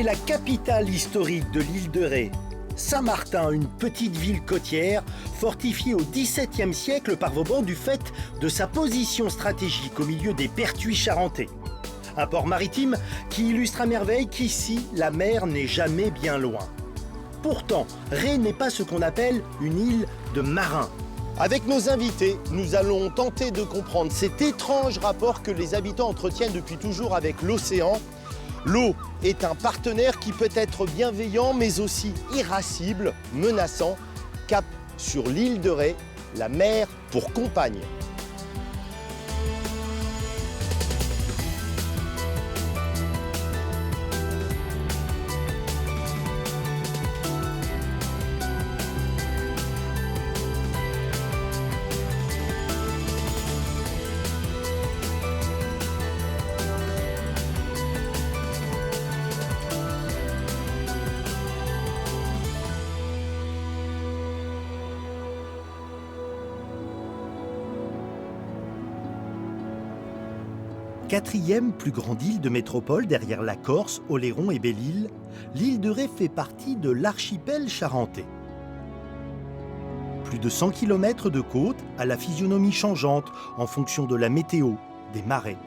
la capitale historique de l'île de Ré. Saint-Martin, une petite ville côtière, fortifiée au XVIIe siècle par Vauban du fait de sa position stratégique au milieu des Pertuis charentais. Un port maritime qui illustre à merveille qu'ici, la mer n'est jamais bien loin. Pourtant, Ré n'est pas ce qu'on appelle une île de marins. Avec nos invités, nous allons tenter de comprendre cet étrange rapport que les habitants entretiennent depuis toujours avec l'océan. L'eau est un partenaire qui peut être bienveillant, mais aussi irascible, menaçant. Cap sur l'île de Ré, la mer pour compagne. Quatrième plus grande île de métropole derrière la Corse, Oléron et Belle-Île, l'île de Ré fait partie de l'archipel charentais. Plus de 100 km de côte à la physionomie changeante en fonction de la météo, des marées.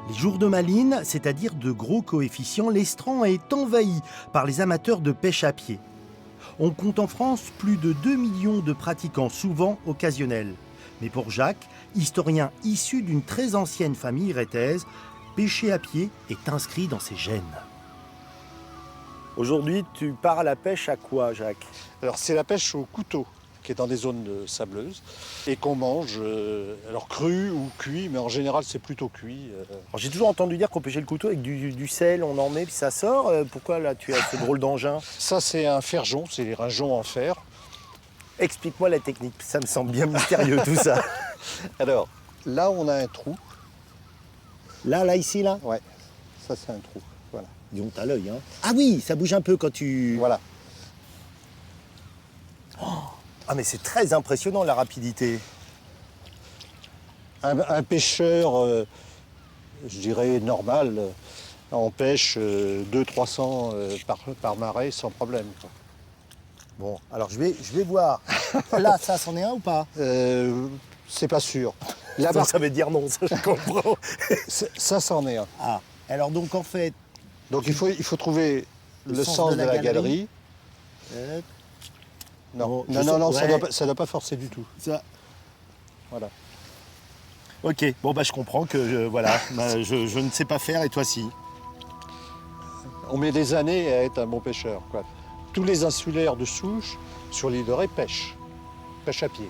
Les jours de maline, c'est-à-dire de gros coefficients, l'estran est envahi par les amateurs de pêche à pied. On compte en France plus de 2 millions de pratiquants, souvent occasionnels. Mais pour Jacques, historien issu d'une très ancienne famille rétaise, pêcher à pied est inscrit dans ses gènes. Aujourd'hui, tu pars à la pêche à quoi, Jacques? Alors c'est la pêche au couteau, qui est dans des zones sableuses, et qu'on mange, alors cru ou cuit, mais en général c'est plutôt cuit. J'ai toujours entendu dire qu'on pêchait le couteau avec du sel, on en met puis ça sort. Pourquoi là tu as ce drôle d'engin? Ça c'est un ferjon, c'est les rageons en fer. Explique-moi la technique, ça me semble bien mystérieux tout ça. Alors, là on a un trou. Là, ici, là? Ouais, ça c'est un trou, voilà. Disons, t'as l'œil, hein. Ah oui, ça bouge un peu quand tu... Voilà. Oh, ah mais c'est très impressionnant la rapidité. Un pêcheur, je dirais normal, on pêche 200-300 par marée sans problème, quoi. Bon, alors je vais voir. Là, ça, c'en est un ou pas? C'est pas sûr. Ça veut dire non, ça je comprends. Ça, c'en est un. Ah, alors donc en fait... Donc il faut trouver le sens de la galerie. Non, bon, non, ouais. ça doit pas forcer du tout. Ça... Voilà. Ok, bon bah je comprends que voilà, je ne sais pas faire et toi si. On met des années à être un bon pêcheur, quoi. Tous les insulaires de souche sur l'île de Ré pêchent à pied.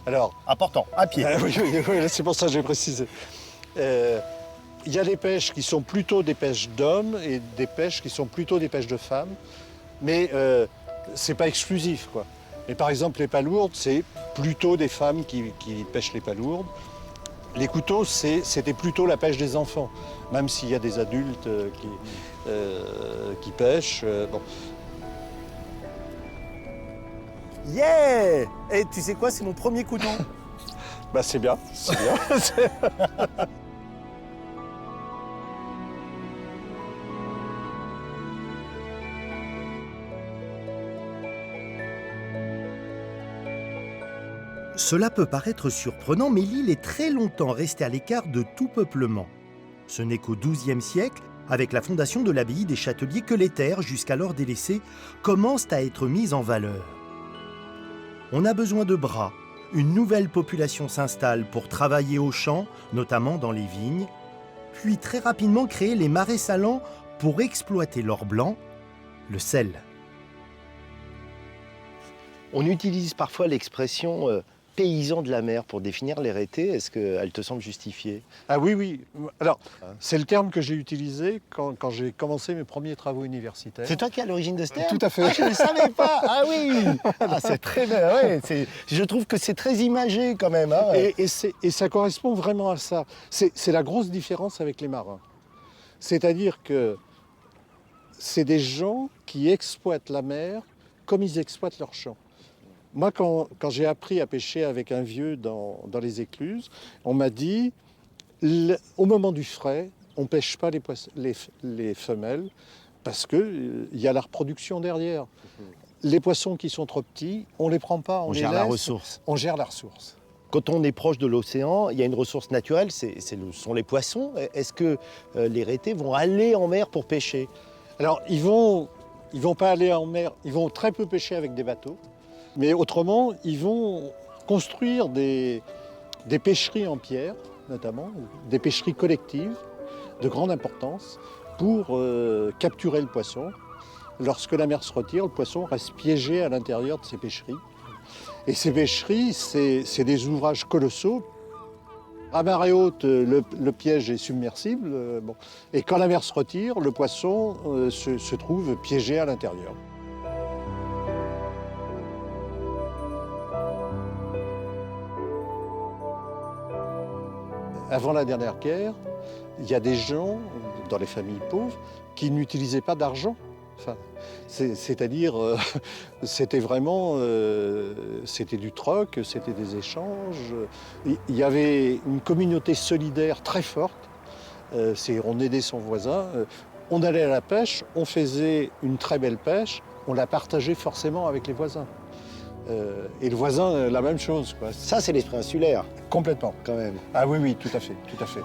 Alors, important, à pied. Oui, c'est pour ça que j'ai précisé. Il y a des pêches qui sont plutôt des pêches d'hommes et des pêches qui sont plutôt des pêches de femmes, mais c'est pas exclusif, quoi. Mais par exemple, les palourdes, c'est plutôt des femmes qui pêchent les palourdes. Les couteaux, c'était plutôt la pêche des enfants, même s'il y a des adultes qui pêchent. Bon. Yeah! Et tu sais quoi, c'est mon premier couteau. Bah c'est bien, c'est bien. Cela peut paraître surprenant, mais l'île est très longtemps restée à l'écart de tout peuplement. Ce n'est qu'au XIIe siècle, avec la fondation de l'abbaye des Châteliers, que les terres, jusqu'alors délaissées, commencent à être mises en valeur. On a besoin de bras. Une nouvelle population s'installe pour travailler aux champs, notamment dans les vignes, puis très rapidement créer les marais salants pour exploiter l'or blanc, le sel. On utilise parfois l'expression paysan de la mer pour définir les Rétais. Est-ce qu'elle te semble justifiée? Ah oui. Alors, c'est le terme que j'ai utilisé quand j'ai commencé mes premiers travaux universitaires. C'est toi qui es à l'origine de ce terme? Tout à fait. Ah, je ne savais pas. Ah oui. Ah, c'est très bien. Ouais, je trouve que c'est très imagé quand même. Hein. Et ça correspond vraiment à ça. C'est la grosse différence avec les marins. C'est-à-dire que c'est des gens qui exploitent la mer comme ils exploitent leurs champs. Moi, quand j'ai appris à pêcher avec un vieux dans les écluses, on m'a dit, au moment du frais, on ne pêche pas les femelles parce qu'il y a la reproduction derrière. Les poissons qui sont trop petits, on ne les prend pas, On les gère la laisse, ressource. on gère la ressource. Quand on est proche de l'océan, il y a une ressource naturelle, ce sont les poissons. Est-ce que les rétés vont aller en mer pour pêcher? Alors, ils vont pas aller en mer, ils vont très peu pêcher avec des bateaux, mais autrement, ils vont construire des pêcheries en pierre, notamment, des pêcheries collectives de grande importance pour capturer le poisson. Lorsque la mer se retire, le poisson reste piégé à l'intérieur de ces pêcheries. Et ces pêcheries, c'est des ouvrages colossaux. À marée haute, le piège est submersible. Et quand la mer se retire, le poisson se trouve piégé à l'intérieur. Avant la dernière guerre, il y a des gens, dans les familles pauvres, qui n'utilisaient pas d'argent. Enfin, c'est-à-dire, c'était vraiment, c'était du troc, c'était des échanges. Il y avait une communauté solidaire très forte. On aidait son voisin. On allait à la pêche, on faisait une très belle pêche, on la partageait forcément avec les voisins. Et le voisin, la même chose, quoi. Ça, c'est l'esprit insulaire, Complètement. quand même. Ah oui, oui, tout à fait, tout à fait.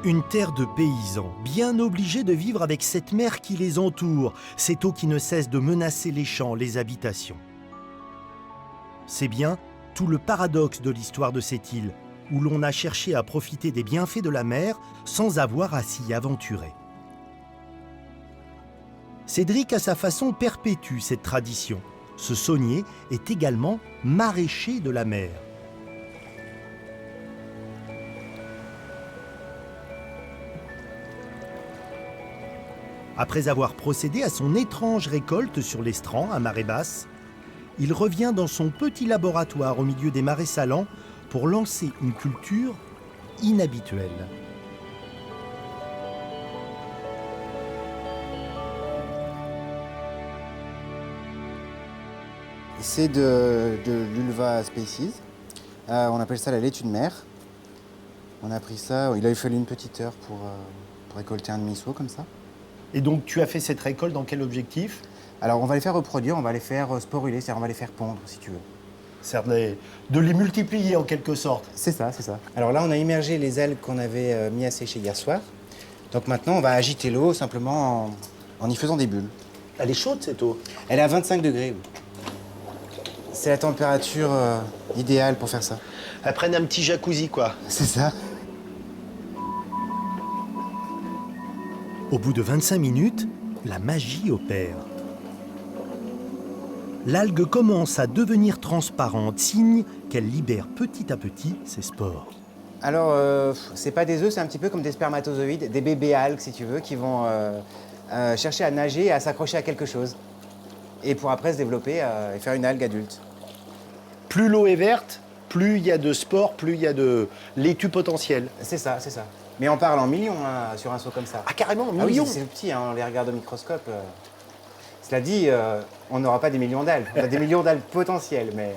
Une terre de paysans, bien obligés de vivre avec cette mer qui les entoure, cette eau qui ne cesse de menacer les champs, les habitations. C'est bien tout le paradoxe de l'histoire de cette île, où l'on a cherché à profiter des bienfaits de la mer sans avoir à s'y aventurer. Cédric, à sa façon, perpétue cette tradition. Ce saunier est également maraîcher de la mer. Après avoir procédé à son étrange récolte sur l'estran à marée basse, il revient dans son petit laboratoire au milieu des marais salants pour lancer une culture inhabituelle. C'est de l'Ulva species. On appelle ça la laitue de mer. On a pris ça, il a fallu une petite heure pour récolter un demi-seau comme ça. Et donc tu as fait cette récolte dans quel objectif? Alors on va les faire reproduire, on va les faire sporuler, c'est-à-dire on va les faire pondre si tu veux. C'est-à-dire de les multiplier en quelque sorte. C'est ça, c'est ça. Alors là on a immergé les algues qu'on avait mis à sécher hier soir. Donc maintenant on va agiter l'eau simplement en y faisant des bulles. Elle est chaude cette eau. Elle est à 25 degrés. Oui. C'est la température idéale pour faire ça. Elles prennent un petit jacuzzi quoi. C'est ça. Au bout de 25 minutes, la magie opère. L'algue commence à devenir transparente, signe qu'elle libère petit à petit ses spores. Alors, c'est pas des œufs, c'est un petit peu comme des spermatozoïdes, des bébés algues, si tu veux, qui vont chercher à nager et à s'accrocher à quelque chose. Et pour après se développer et faire une algue adulte. Plus l'eau est verte, plus il y a de spores, plus il y a de laitue potentielle. C'est ça, c'est ça. Mais on parle en millions hein, sur un seau comme ça. Ah carrément, Ah oui, millions. c'est petit, hein, on les regarde au microscope. Cela dit, on n'aura pas des millions d'algues. On a des millions d'algues potentielles, mais...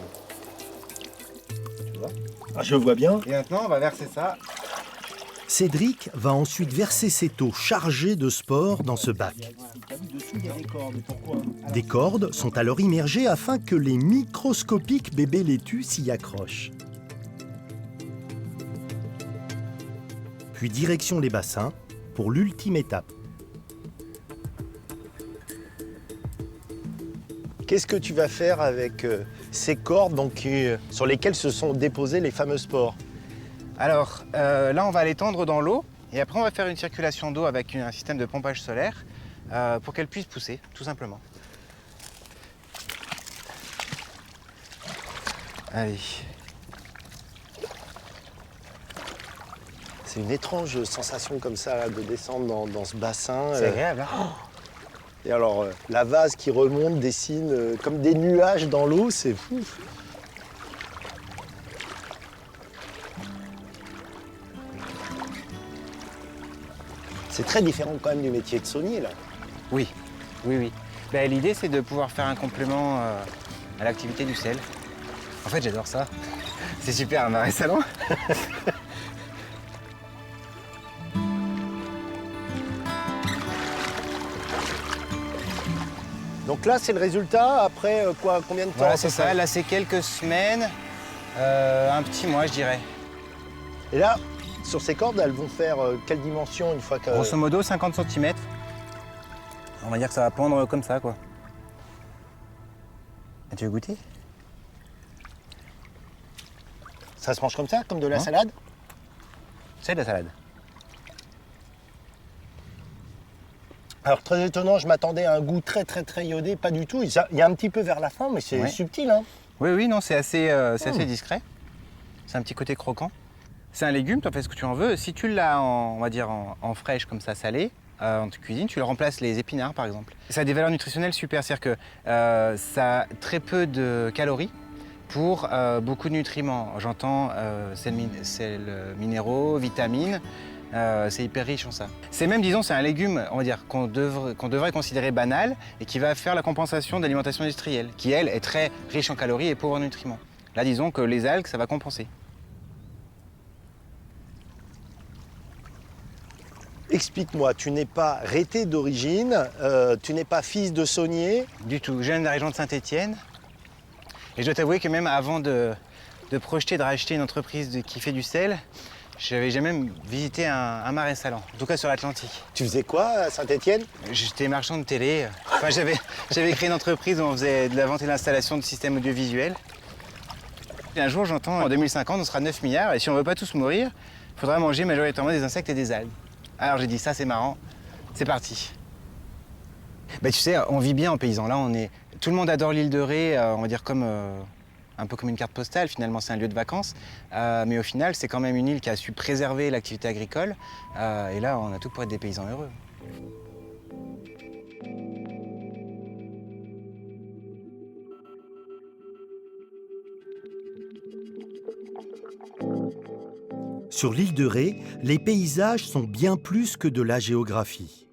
Tu vois? Ah, je vois bien. Et maintenant, on va verser ça. Cédric va ensuite verser cette eau chargée de spores dans ce bac. Des cordes sont alors immergées afin que les microscopiques bébés laitues s'y accrochent. Puis direction les bassins pour l'ultime étape. Qu'est-ce que tu vas faire avec ces cordes donc, sur lesquelles se sont déposés les fameux spores? Alors, là, on va les tendre dans l'eau. Et après, on va faire une circulation d'eau avec un système de pompage solaire pour qu'elles puissent pousser, tout simplement. Allez. C'est une étrange sensation comme ça là, de descendre dans ce bassin. C'est agréable, hein? Et alors, la vase qui remonte dessine comme des nuages dans l'eau, c'est fou. C'est très différent quand même du métier de saunier là. Oui, oui, oui. Ben, l'idée, c'est de pouvoir faire un complément à l'activité du sel. En fait, j'adore ça. C'est super, un marais salon. Donc là, c'est le résultat après quoi, combien de temps? Voilà, c'est ça. Là, c'est quelques semaines, un petit mois, je dirais. Et là, sur ces cordes, elles vont faire quelle dimension une fois que... Grosso modo, 50 cm. On va dire que ça va pendre comme ça, quoi. Tu veux goûter? Ça se mange comme ça, comme de la Hein? salade? C'est de la salade. Alors très étonnant, je m'attendais à un goût très iodé, pas du tout. Il y a un petit peu vers la fin, mais c'est Ouais. subtil. Hein. Oui, non, c'est assez discret. C'est un petit côté croquant. C'est un légume, tu en fais ce que tu en veux. Si tu l'as, on va dire, en fraîche, comme ça, salé, en cuisine, tu le remplaces les épinards, par exemple. Ça a des valeurs nutritionnelles super, c'est-à-dire que ça a très peu de calories pour beaucoup de nutriments. J'entends sels minéraux, vitamines. C'est hyper riche en ça. C'est même, disons, c'est un légume, on va dire, qu'on devrait considérer banal et qui va faire la compensation de l'alimentation industrielle, qui, elle, est très riche en calories et pauvre en nutriments. Là, disons que les algues, ça va compenser. Explique-moi, tu n'es pas rété d'origine, tu n'es pas fils de saunier. Du tout. Je viens de la région de Saint-Étienne. Et je dois t'avouer que même avant de projeter de racheter une entreprise qui fait du sel, j'avais jamais visité un marais salant, en tout cas sur l'Atlantique. Tu faisais quoi à Saint-Étienne? J'étais marchand de télé. Enfin, j'avais créé une entreprise où on faisait de la vente et de l'installation de systèmes audiovisuels. Et un jour, j'entends, en 2050, on sera 9 milliards, et si on ne veut pas tous mourir, il faudra manger majoritairement des insectes et des algues. Alors j'ai dit, ça c'est marrant, c'est parti. Bah, tu sais, on vit bien en paysan. Là, tout le monde adore l'île de Ré, on va dire un peu comme une carte postale. Finalement, c'est un lieu de vacances. Mais au final, c'est quand même une île qui a su préserver l'activité agricole. Et là, on a tout pour être des paysans heureux. Sur l'île de Ré, les paysages sont bien plus que de la géographie.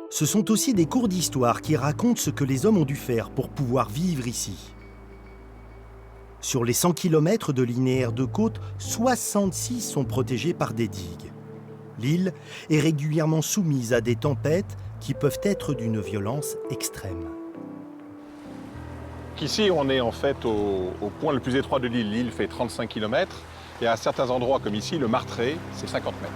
Ce sont aussi des cours d'histoire qui racontent ce que les hommes ont dû faire pour pouvoir vivre ici. Sur les 100 km de linéaire de côte, 66 sont protégés par des digues. L'île est régulièrement soumise à des tempêtes qui peuvent être d'une violence extrême. Ici, on est en fait au point le plus étroit de l'île. L'île fait 35 km et à certains endroits comme ici, le Martré, c'est 50 mètres.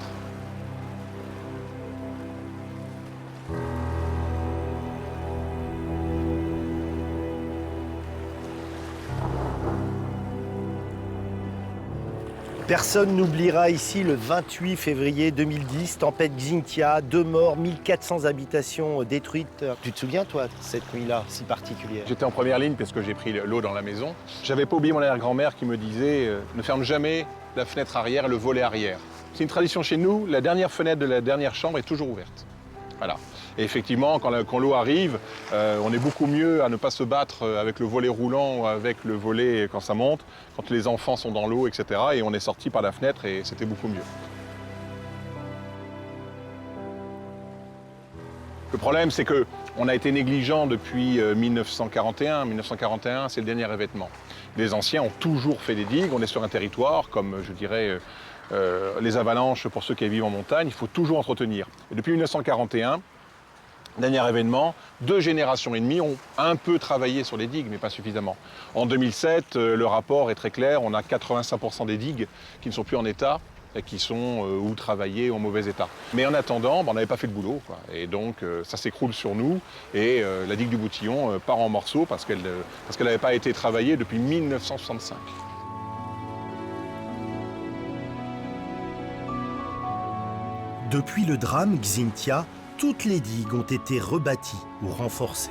Personne n'oubliera ici le 28 février 2010, tempête Xynthia, 2 morts, 1400 habitations détruites. Tu te souviens, toi, de cette nuit-là, si particulière? J'étais en première ligne parce que j'ai pris l'eau dans la maison. J'avais pas oublié mon arrière-grand-mère qui me disait ne ferme jamais la fenêtre arrière et le volet arrière. C'est une tradition chez nous, la dernière fenêtre de la dernière chambre est toujours ouverte. Voilà. Et effectivement, quand l'eau arrive, on est beaucoup mieux à ne pas se battre avec le volet roulant ou avec le volet quand ça monte, quand les enfants sont dans l'eau, etc. Et on est sorti par la fenêtre et c'était beaucoup mieux. Le problème, c'est qu'on a été négligent depuis 1941. 1941, c'est le dernier événement. Les anciens ont toujours fait des digues. On est sur un territoire, comme je dirais, les avalanches pour ceux qui vivent en montagne, il faut toujours entretenir. Et depuis 1941, dernier événement, 2 générations et demie ont un peu travaillé sur les digues, mais pas suffisamment. En 2007, le rapport est très clair, on a 85% des digues qui ne sont plus en état, et qui sont ou travaillées ou en mauvais état. Mais en attendant, on n'avait pas fait le boulot, quoi. Et donc ça s'écroule sur nous, et la digue du Boutillon part en morceaux parce qu'elle n'avait pas été travaillée depuis 1965. Depuis le drame Xynthia, toutes les digues ont été rebâties ou renforcées.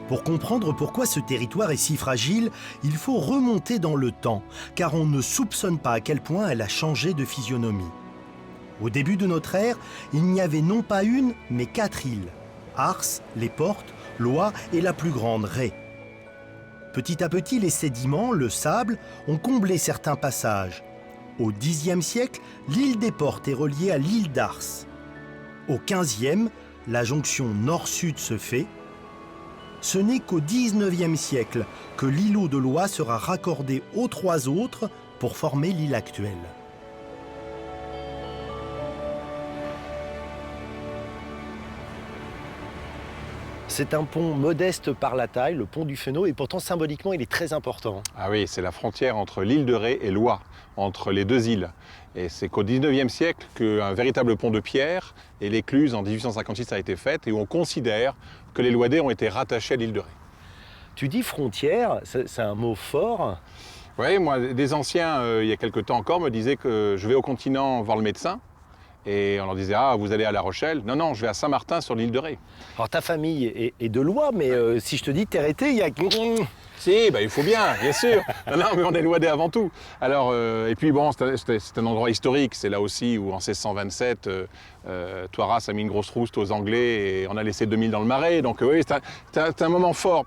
Pour comprendre pourquoi ce territoire est si fragile, il faut remonter dans le temps, car on ne soupçonne pas à quel point elle a changé de physionomie. Au début de notre ère, il n'y avait non pas une, mais 4 îles. Ars, les Portes, Loie et la plus grande, Ré. Petit à petit, les sédiments, le sable, ont comblé certains passages. Au Xe siècle, l'île des Portes est reliée à l'île d'Ars. Au XVe, la jonction nord-sud se fait. Ce n'est qu'au XIXe siècle que l'îlot de Loie sera raccordé aux 3 autres pour former l'île actuelle. C'est un pont modeste par la taille, le pont du Fenot, et pourtant symboliquement il est très important. Ah oui, c'est la frontière entre l'île de Ré et Loie, entre les deux îles. Et c'est qu'au 19e siècle qu'un véritable pont de pierre et l'écluse en 1856 a été faite et où on considère que les Loidais ont été rattachés à l'île de Ré. Tu dis frontière, c'est un mot fort. Oui, moi, des anciens, il y a quelque temps encore, me disaient que je vais au continent voir le médecin. Et on leur disait, ah, vous allez à La Rochelle? Non, non, je vais à Saint-Martin sur l'île de Ré. Alors ta famille est de Loie, mais si je te dis Terreté, il y a... Si, bah, il faut bien sûr. Non, mais on est Loidais avant tout. Alors, et puis bon, c'est un endroit historique. C'est là aussi où en 1627, Toiras a mis une grosse rouste aux Anglais et on a laissé 2000 dans le Marais. Donc oui, c'est un moment fort.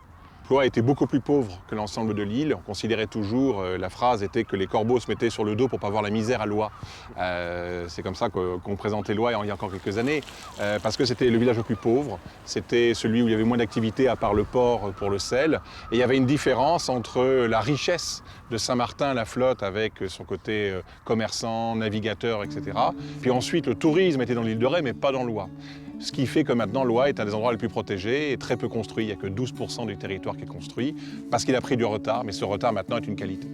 Loie était beaucoup plus pauvre que l'ensemble de l'île. On considérait toujours, la phrase était que les corbeaux se mettaient sur le dos pour pas voir la misère à Loie. C'est comme ça qu'on présentait Loie il y a encore quelques années, parce que c'était le village le plus pauvre, c'était celui où il y avait moins d'activité à part le port pour le sel. Et il y avait une différence entre la richesse de Saint-Martin, la flotte, avec son côté commerçant, navigateur, etc. Puis ensuite, le tourisme était dans l'île de Ré, mais pas dans Loie. Ce qui fait que maintenant, Loie est un des endroits les plus protégés et très peu construit. Il n'y a que 12% du territoire qui est construit, parce qu'il a pris du retard, mais ce retard maintenant est une qualité.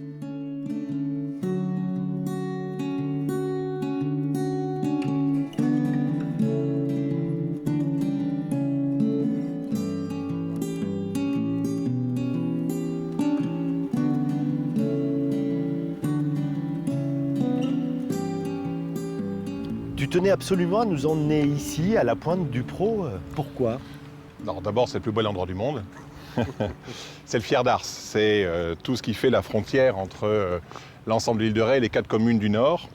Tu tenais absolument à nous emmener ici, à la pointe du Prau. Pourquoi? Alors d'abord, c'est le plus bel endroit du monde. C'est le Fier d'Ars. C'est tout ce qui fait la frontière entre l'ensemble de l'île de Ré et les 4 communes du Nord.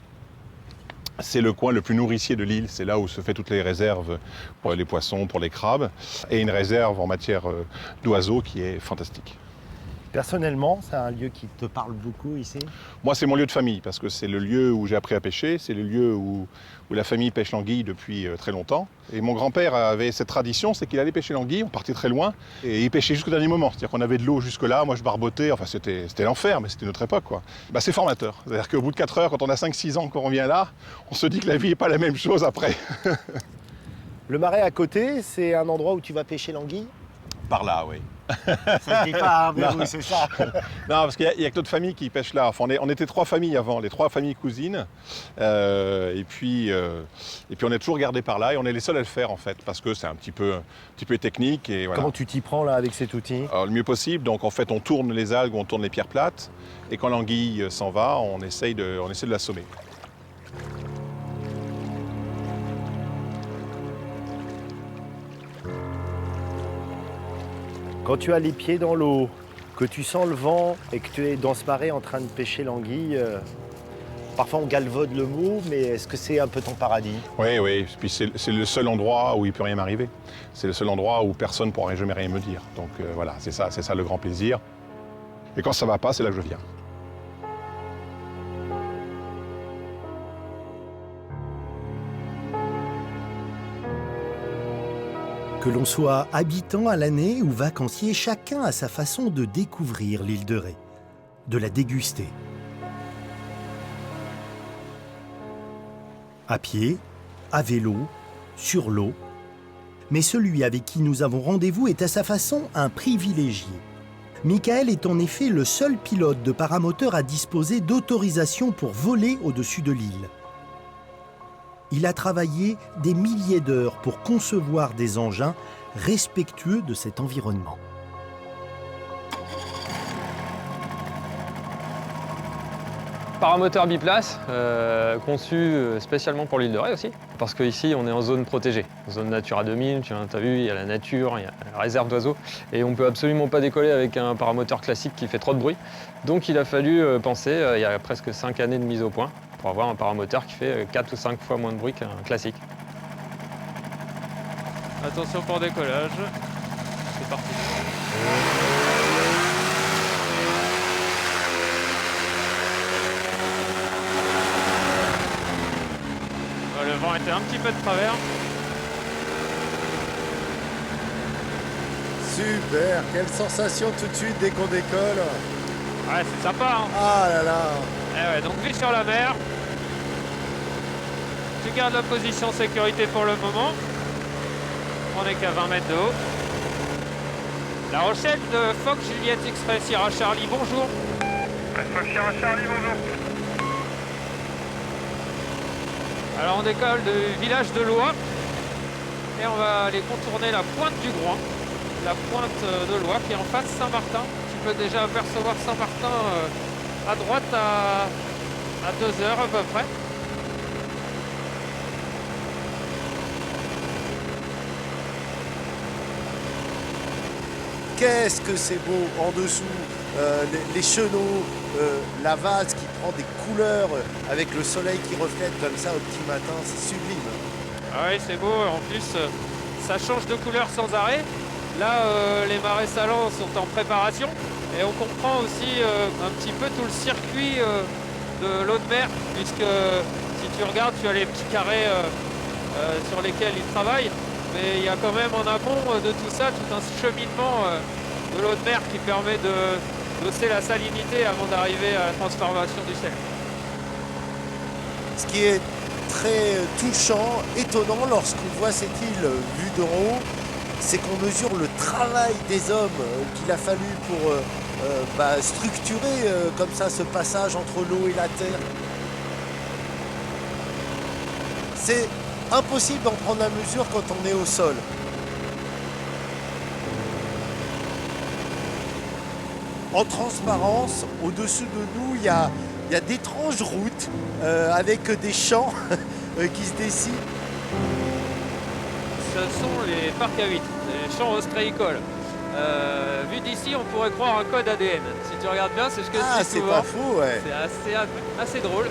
C'est le coin le plus nourricier de l'île. C'est là où se fait toutes les réserves pour les poissons, pour les crabes. Et une réserve en matière d'oiseaux qui est fantastique. Personnellement, c'est un lieu qui te parle beaucoup ici? Moi, c'est mon lieu de famille, parce que c'est le lieu où j'ai appris à pêcher, c'est le lieu où la famille pêche l'anguille depuis très longtemps. Et mon grand-père avait cette tradition, c'est qu'il allait pêcher l'anguille, on partait très loin, et il pêchait jusqu'au dernier moment. C'est-à-dire qu'on avait de l'eau jusque-là, moi je barbotais, enfin c'était l'enfer, mais c'était notre époque, quoi. Bah, c'est formateur. C'est-à-dire qu'au bout de 4 heures, quand on a 5-6 ans, qu'on revient là, on se dit que la vie n'est pas la même chose après. Le Marais à côté, c'est un endroit où tu vas pêcher l'anguille? Par là, oui. Ça se dit pas, hein, mais oui, c'est ça. Non, parce qu'il y a que d'autres familles qui pêchent là. Enfin, on était 3 familles avant, les 3 familles cousines. Et puis on est toujours gardé par là et on est les seuls à le faire en fait, parce que c'est un petit peu technique. Et voilà. Comment tu t'y prends là avec cet outil? Alors, le mieux possible, donc en fait on tourne les algues, on tourne les pierres plates, et quand l'anguille s'en va, on essaie de l'assommer. Quand tu as les pieds dans l'eau, que tu sens le vent et que tu es dans ce marais en train de pêcher l'anguille, parfois on galvaude le mot, mais est-ce que c'est un peu ton paradis? Oui, oui. Puis c'est le seul endroit où il ne peut rien m'arriver. C'est le seul endroit où personne ne pourra jamais rien me dire. Donc voilà, c'est ça le grand plaisir. Et quand ça ne va pas, c'est là que je viens. Que l'on soit habitant à l'année ou vacancier, chacun a sa façon de découvrir l'île de Ré, de la déguster. À pied, à vélo, sur l'eau. Mais celui avec qui nous avons rendez-vous est à sa façon un privilégié. Michael est en effet le seul pilote de paramoteur à disposer d'autorisation pour voler au-dessus de l'île. Il a travaillé des milliers d'heures pour concevoir des engins respectueux de cet environnement. Paramoteur biplace, conçu spécialement pour l'île de Ré aussi, parce qu'ici on est en zone protégée, zone Natura 2000, tu as vu, il y a la nature, il y a la réserve d'oiseaux, et on ne peut absolument pas décoller avec un paramoteur classique qui fait trop de bruit. Donc il a fallu penser, il y a presque 5 années de mise au point, pour avoir un paramoteur qui fait 4 ou 5 fois moins de bruit qu'un classique. Attention pour décollage, c'est parti. Le vent était un petit peu de travers. Super, quelle sensation tout de suite dès qu'on décolle. Ouais, c'est sympa, hein. Ah là là. Eh ouais, donc vue sur la mer. Tu gardes la position sécurité pour le moment. On n'est qu'à 20 mètres de haut. La Rochelle de Fox Juliette Express Sierra Charlie, bonjour. Fox Sierra Charlie, bonjour. Alors on décolle du village de Loa et on va aller contourner la pointe du Groin, la pointe de Loa qui est en face Saint-Martin. Tu peux déjà apercevoir Saint-Martin à droite à 2 heures à peu près. Qu'est-ce que c'est beau en dessous, les chenaux, la vase qui prend des couleurs avec le soleil qui reflète comme ça au petit matin, c'est sublime. Ah oui, c'est beau, en plus ça change de couleur sans arrêt. Là, les marais salants sont en préparation et on comprend aussi un petit peu tout le circuit de l'eau de mer, puisque si tu regardes, tu as les petits carrés sur lesquels ils travaillent. Mais il y a quand même en amont de tout ça, tout un cheminement de l'eau de mer qui permet de d'osser la salinité avant d'arriver à la transformation du sel. Ce qui est très touchant, étonnant lorsqu'on voit cette île vue d'en haut, c'est qu'on mesure le travail des hommes qu'il a fallu pour structurer comme ça ce passage entre l'eau et la terre. C'est impossible d'en prendre la mesure quand on est au sol. En transparence, au-dessus de nous, il y a d'étranges routes avec des champs qui se dessinent. Ce sont les parcs à huîtres, les champs ostréicoles. Vu d'ici, on pourrait croire un code ADN. Si tu regardes bien, c'est ce que je dis c'est souvent. pas faux, ouais. C'est assez drôle.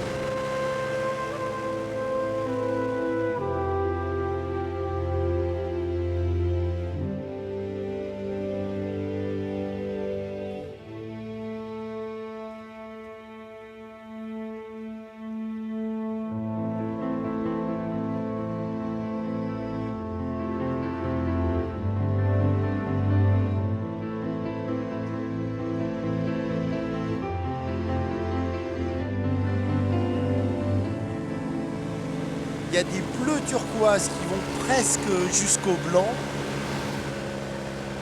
Il y a des bleus turquoises qui vont presque jusqu'au blanc.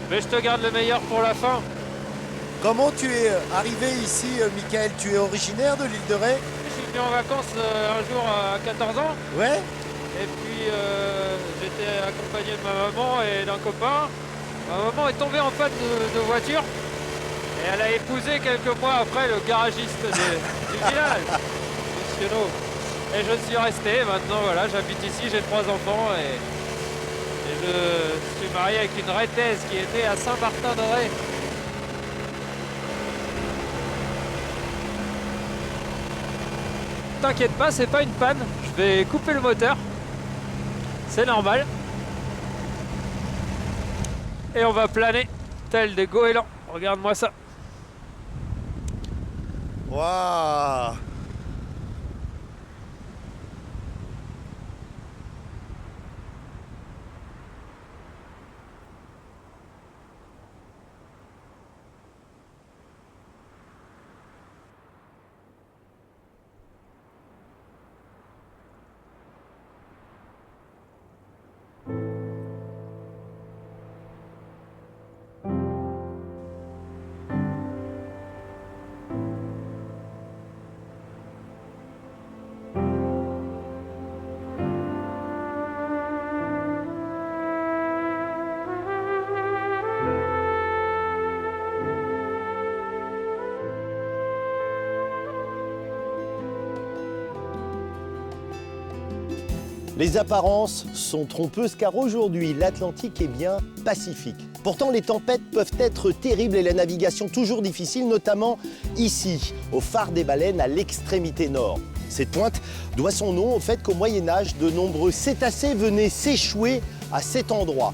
Mais je te garde le meilleur pour la fin. Comment tu es arrivé ici, Michael? Tu es originaire de l'île de Ré? Je suis venu en vacances un jour à 14 ans. Ouais. Et puis j'étais accompagné de ma maman et d'un copain. Ma maman est tombée en panne de voiture. Et elle a épousé quelques mois après le garagiste du village, Monsieur No. Et je suis resté, maintenant voilà, j'habite ici, j'ai 3 enfants et je suis marié avec une Rétaise qui était à Saint-Martin-de-Ré. T'inquiète pas, c'est pas une panne, je vais couper le moteur, c'est normal. Et on va planer, tel des goélands, regarde-moi ça. Waouh! Les apparences sont trompeuses car aujourd'hui, l'Atlantique est bien pacifique. Pourtant, les tempêtes peuvent être terribles et la navigation toujours difficile, notamment ici, au phare des Baleines, à l'extrémité nord. Cette pointe doit son nom au fait qu'au Moyen-Âge, de nombreux cétacés venaient s'échouer à cet endroit.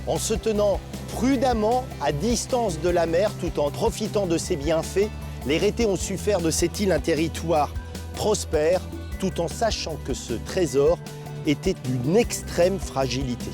En se tenant prudemment à distance de la mer, tout en profitant de ses bienfaits, les Rétais ont su faire de cette île un territoire prospère, tout en sachant que ce trésor était d'une extrême fragilité.